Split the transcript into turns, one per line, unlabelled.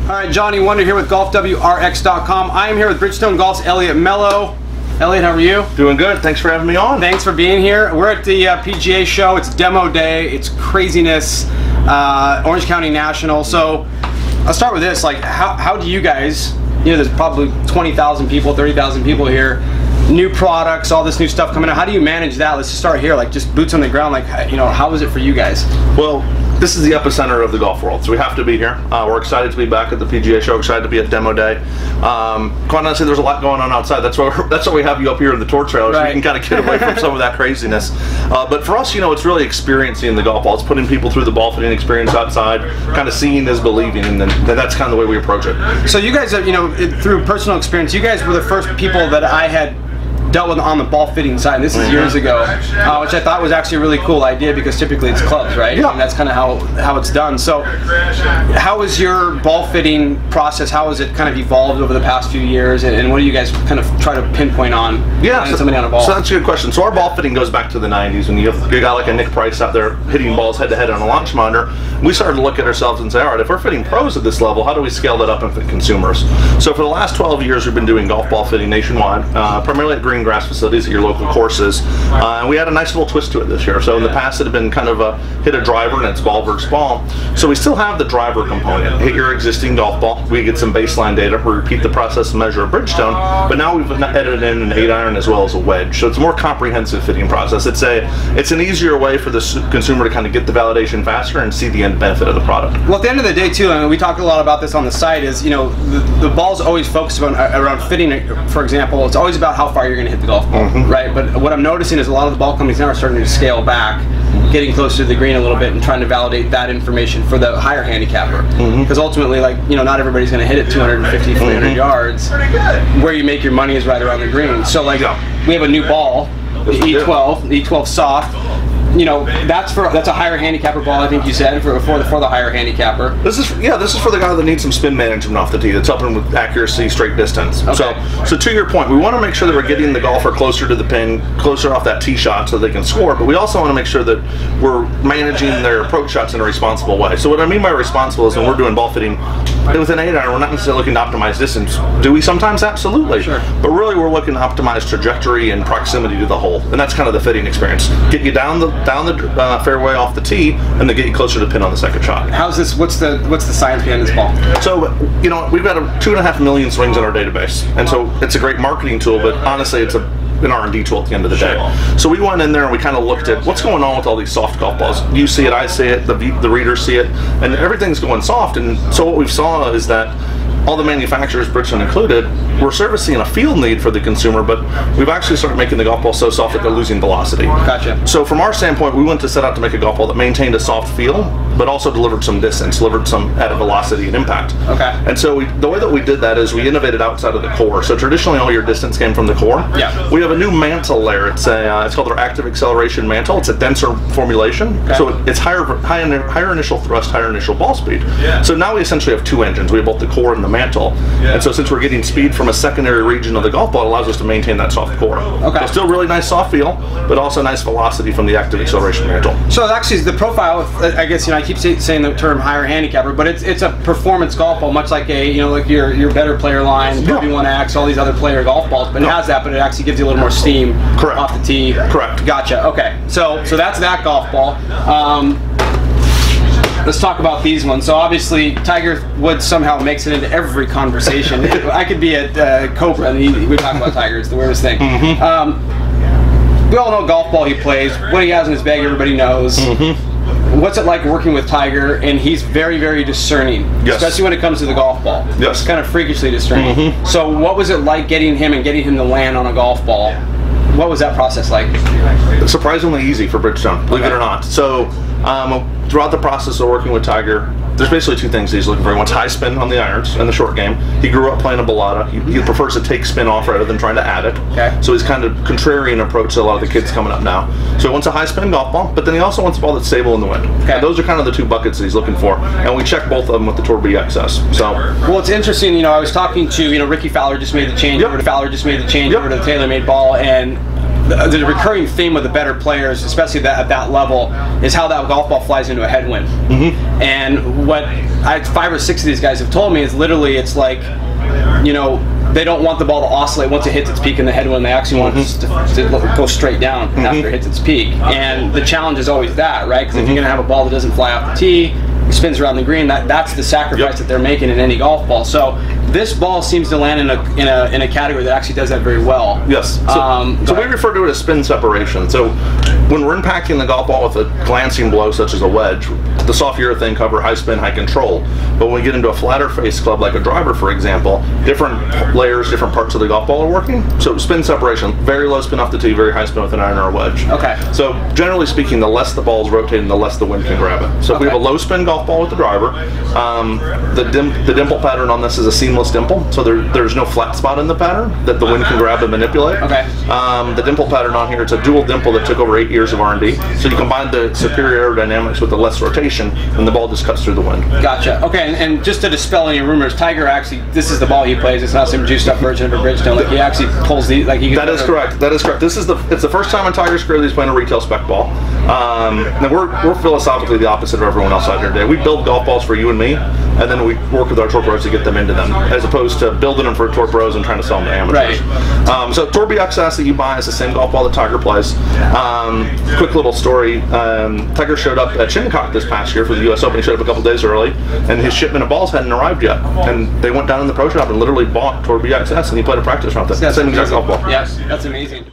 All right, Johnny Wunder here with GolfWRX.com. I am here with Bridgestone Golf's Eliot Mellow. Eliot, how are you?
Doing good. Thanks for having me on.
Thanks for being here. We're at the PGA Show. It's demo day. It's craziness. Orange County National. So I'll start with this. Like, how do you guys, you know, there's probably 20,000 people, 30,000 people here, new products, all this new stuff coming out. How do you manage that? Let's just start here, like just boots on the ground. Like, you know, how is it for you guys?
Well, this is the epicenter of the golf world, so we have to be here. We're excited to be back at the PGA Show, excited to be at demo day. Quite honestly, there's a lot going on outside. That's why we have you up here in the tour trailer, so you can kind of get away from some of that craziness. But for us, you know, it's really experiencing the golf ball. It's putting people through the ball fitting experience outside. Kind of seeing is believing, and then that's kind of the way we approach it.
So you guys, you know, through personal experience, you guys were the first people that I had dealt with on the ball fitting side. This is years ago, which I thought was actually a really cool idea because typically it's clubs, right?
Yeah.
And that's kind of how it's done. So how is your ball fitting process? How has it kind of evolved over the past few years? And what do you guys kind of try to pinpoint on somebody on a ball?
So that's a good question. So our ball fitting goes back to the 90s when you have a guy like a Nick Price out there hitting balls head to head on a launch monitor. We started to look at ourselves and say, all right, if we're fitting pros at this level, how do we scale that up and fit consumers? So for the last 12 years, we've been doing golf ball fitting nationwide, primarily at green grass facilities at your local courses. And we had a nice little twist to it this year. So in the past, it had been kind of a hit a driver and it's ball versus ball. So we still have the driver component. Hit your existing golf ball. We get some baseline data. We repeat the process and measure a Bridgestone, but now we've edited in an 8-iron as well as a wedge. So it's a more comprehensive fitting process. It's an easier way for the consumer to kind of get the validation faster and see the end benefit of the product.
Well, at the end of the day, too, I mean, we talk a lot about this on the site. Is, you know, the ball's always focused around fitting. For example, it's always about how far you're going to hit the golf ball. Right, but what I'm noticing is a lot of the ball companies now are starting to scale back, getting closer to the green a little bit and trying to validate that information for the higher handicapper. Because ultimately, like, you know, not everybody's going to hit it 250, 300 yards. Where you make your money is right around the green. So, like, we have a new ball, the E12, the E12 soft. You know, that's a higher handicapper ball, I think you said, for the higher handicapper.
This is for the guy that needs some spin management off the tee. That's helping with accuracy, straight distance. Okay. So to your point, we want to make sure that we're getting the golfer closer to the pin, closer off that tee shot so they can score. But we also want to make sure that we're managing their approach shots in a responsible way. So what I mean by responsible is when we're doing ball fitting with an 8-iron, we're not necessarily looking to optimize distance. Do we sometimes? Absolutely. Sure. But really, we're looking to optimize trajectory and proximity to the hole, and that's kind of the fitting experience. Get you down the fairway off the tee, and then get you closer to the pin on the second shot.
How's this? What's the science behind this ball?
So, you know, we've got 2.5 million swings in our database, and so it's a great marketing tool. But honestly, it's an R&D tool at the end of the day. So we went in there and we kind of looked at what's going on with all these soft golf balls. You see it, I see it, the readers see it, and everything's going soft. And so what we saw is that all the manufacturers, Bridgestone included, were servicing a field need for the consumer, but we've actually started making the golf ball so soft that they're losing velocity.
Gotcha.
So from our standpoint, we went to set out to make a golf ball that maintained a soft feel, but also delivered some distance, delivered some added velocity and impact.
Okay.
And so the way that we did that is we innovated outside of the core. So traditionally, all your distance came from the core.
Yeah.
We have a new mantle layer. It's called our active acceleration mantle. It's a denser formulation. Okay. So it's higher initial thrust, higher initial ball speed. Yeah. So now we essentially have two engines. We have both the core and the mantle. Yeah. And so since we're getting speed from a secondary region of the golf ball, it allows us to maintain that soft core. Okay. So still really nice soft feel, but also nice velocity from the active acceleration mantle.
So actually the profile, I guess, you know, I keep saying the term higher handicapper, but it's a performance golf ball, much like like your better player line, 31X, all these other player golf balls, but it has that, but it actually gives you a little more steam off the tee.
Correct.
Gotcha. Okay. So that's that golf ball. Let's talk about these ones. So obviously, Tiger Woods somehow makes it into every conversation. I could be at Cobra and we talk about Tiger. It's the weirdest thing. We all know golf ball he plays. What he has in his bag, everybody knows. What's it like working with Tiger? And he's very, very discerning, especially when it comes to the golf ball.
Yes.
It's kind of freakishly discerning. So what was it like getting him to land on a golf ball? What was that process like?
Surprisingly easy for Bridgestone, believe it or not. So throughout the process of working with Tiger, there's basically two things he's looking for. He wants high spin on the irons in the short game. He grew up playing a balata. He prefers to take spin off rather than trying to add it. Okay. So he's kind of contrarian approach to a lot of the kids coming up now. So he wants a high spin golf ball, but then he also wants a ball that's stable in the wind. Okay. And those are kind of the two buckets that he's looking for. And we check both of them with the Tour BXS. So,
well, it's interesting. I was talking to Ricky Fowler just made the change over to TaylorMade ball, and the recurring theme with the better players, especially at that level, is how that golf ball flies into a headwind. And what 5 or 6 of these guys have told me is literally, it's like, you know, they don't want the ball to oscillate once it hits its peak in the headwind. They actually want it to go straight down after it hits its peak. And the challenge is always that, right? Because if you're going to have a ball that doesn't fly off the tee, spins around the green, that's the sacrifice that they're making in any golf ball. So this ball seems to land in a category that actually does that very well.
Yes. So we refer to it as spin separation. So when we're impacting the golf ball with a glancing blow such as a wedge, the soft urethane cover, high spin, high control. But when we get into a flatter face club like a driver, for example, different layers, different parts of the golf ball are working. So spin separation, very low spin off the tee, very high spin with an iron or a wedge.
Okay.
So generally speaking, the less the ball is rotating, the less the wind can grab it. So if we have a low spin golf ball with the driver, the dimple pattern on this is a seamless dimple. So there's no flat spot in the pattern that the wind can grab and manipulate.
Okay.
The dimple pattern on here, it's a dual dimple that took over 8 years of R&D. So you combine the superior aerodynamics with the less rotation, and the ball just cuts through the wind.
Gotcha. Okay, and just to dispel any rumors, Tiger actually, this is the ball he plays. It's not some juiced up version of a Bridgestone. Like, he actually pulls the, like, he can.
That is correct. That is correct. It's the first time in Tiger's career that he's playing a retail spec ball. And we're philosophically the opposite of everyone else out here today. We build golf balls for you and me, and then we work with our tour pros to get them into them, as opposed to building them for tour pros and trying to sell them to amateurs.
Right.
So Tour BXS that you buy is the same golf ball that Tiger plays. Quick little story. Tiger showed up at Shinnecock this past year for the U.S. Open. He showed up a couple days early, and his shipment of balls hadn't arrived yet. And they went down in the pro shop and literally bought Tour BXS, and he played a practice round with it. Same exact golf ball.
Yes, that's amazing.